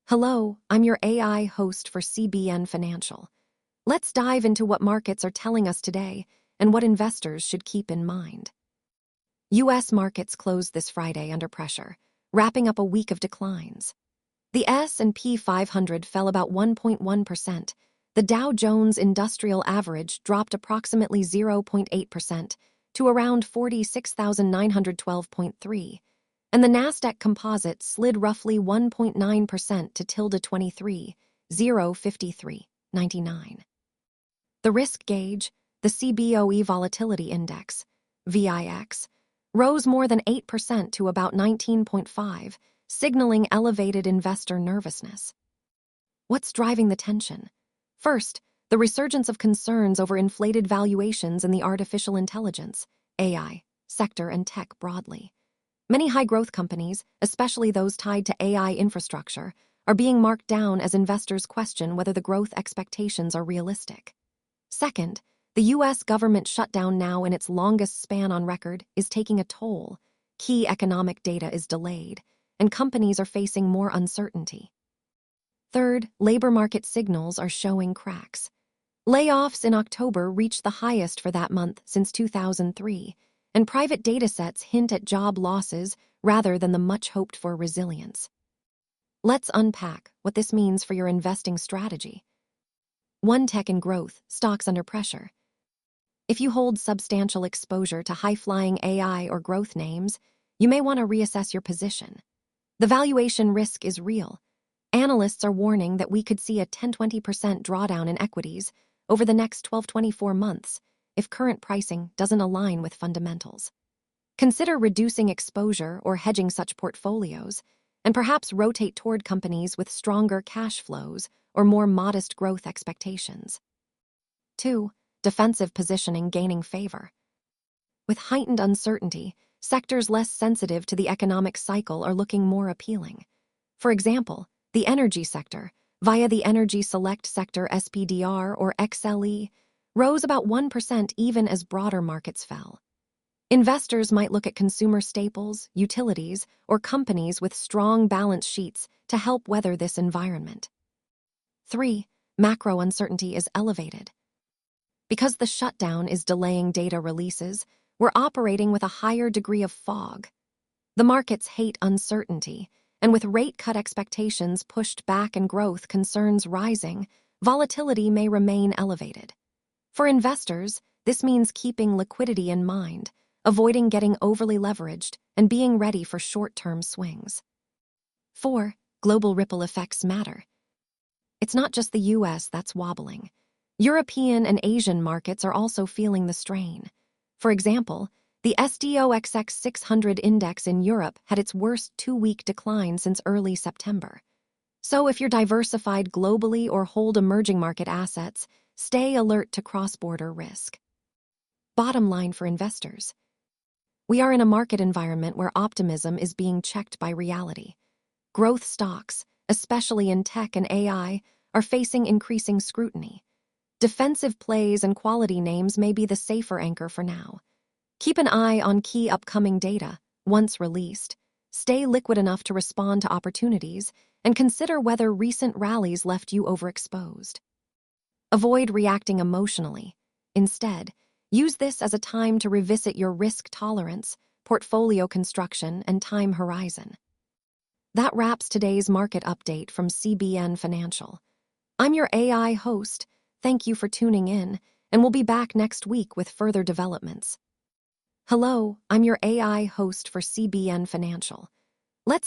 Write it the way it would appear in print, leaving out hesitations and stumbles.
Hello, I'm your AI host for CBN Financial. Let's dive into what markets are telling us today and what investors should keep in mind. U.S. markets closed this Friday under pressure, wrapping up a week of declines. The S&P 500 fell about 1.1%. The Dow Jones Industrial Average dropped approximately 0.8% to around 46,912.3. And the Nasdaq Composite slid roughly 1.9% to tilde 23,053.99. The risk gauge, the CBOE Volatility Index, VIX, rose more than 8% to about 19.5, signaling elevated investor nervousness. What's driving the tension? First, the resurgence of concerns over inflated valuations in the artificial intelligence, AI, sector and tech broadly. Many high-growth companies, especially those tied to AI infrastructure, are being marked down as investors question whether the growth expectations are realistic. Second, the U.S. government shutdown, now in its longest span on record, is taking a toll. Key economic data is delayed, and companies are facing more uncertainty. Third, labor market signals are showing cracks. Layoffs in October reached the highest for that month since 2003. And private datasets hint at job losses rather than the much-hoped-for resilience. Let's unpack what this means for your investing strategy. 1. Tech and growth, stocks under pressure. If you hold substantial exposure to high-flying AI or growth names, you may want to reassess your position. The valuation risk is real. Analysts are warning that we could see a 10-20% drawdown in equities over the next 12-24 months, if current pricing doesn't align with fundamentals. Consider reducing exposure or hedging such portfolios, and perhaps rotate toward companies with stronger cash flows or more modest growth expectations. 2. Defensive positioning gaining favor. With heightened uncertainty, sectors less sensitive to the economic cycle are looking more appealing. For example, the energy sector, via the Energy Select Sector SPDR or XLE, rose about 1% even as broader markets fell. Investors might look at consumer staples, utilities, or companies with strong balance sheets to help weather this environment. 3. Macro uncertainty is elevated. Because the shutdown is delaying data releases, we're operating with a higher degree of fog. The markets hate uncertainty, and with rate cut expectations pushed back and growth concerns rising, volatility may remain elevated. For investors, this means keeping liquidity in mind, avoiding getting overly leveraged, and being ready for short-term swings. 4. Global ripple effects matter. It's not just the U.S. that's wobbling. European and Asian markets are also feeling the strain. For example, the SDOXX 600 index in Europe had its worst two-week decline since early September. So if you're diversified globally or hold emerging market assets, stay alert to cross-border risk. Bottom line for investors. We are in a market environment where optimism is being checked by reality. Growth stocks, especially in tech and AI, are facing increasing scrutiny. Defensive plays and quality names may be the safer anchor for now. Keep an eye on key upcoming data, once released. Stay liquid enough to respond to opportunities, and consider whether recent rallies left you overexposed. Avoid reacting emotionally. Instead, use this as a time to revisit your risk tolerance, portfolio construction, and time horizon. That wraps today's market update from CBN Financial. I'm your AI host. Thank you for tuning in, and we'll be back next week with further developments. Hello, I'm your AI host for CBN Financial. Let's